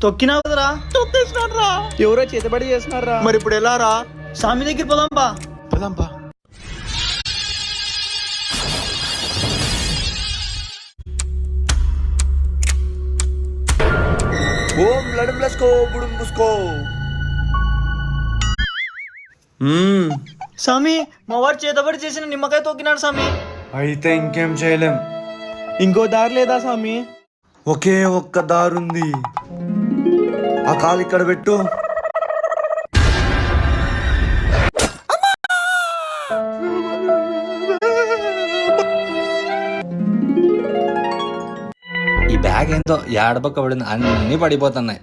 తొక్కినావు కదరా? తొక్కేసినారా? ఎవరో చేతబడి చేసినారా? మరి ఇప్పుడు ఎలా రా? స్వామి దగ్గర పోదాంపా. పదాంపా. ఓం లడుములస్కో బుడుంబుస్కో. స్వామి మా వాడు చేతబడి చేసిన నిమ్మకాయ తొక్కినాడు స్వామి. అయితే ఇంకేం చేయలేం. ఇంకో దారి లేదా స్వామి? ఒకే ఒక్క దారుంది. ఆ కాలు ఇక్కడ పెట్టు. ఈ బ్యాగ్ ఏంటో ఏడపక్క పడింది, అన్నీ పడిపోతున్నాయి.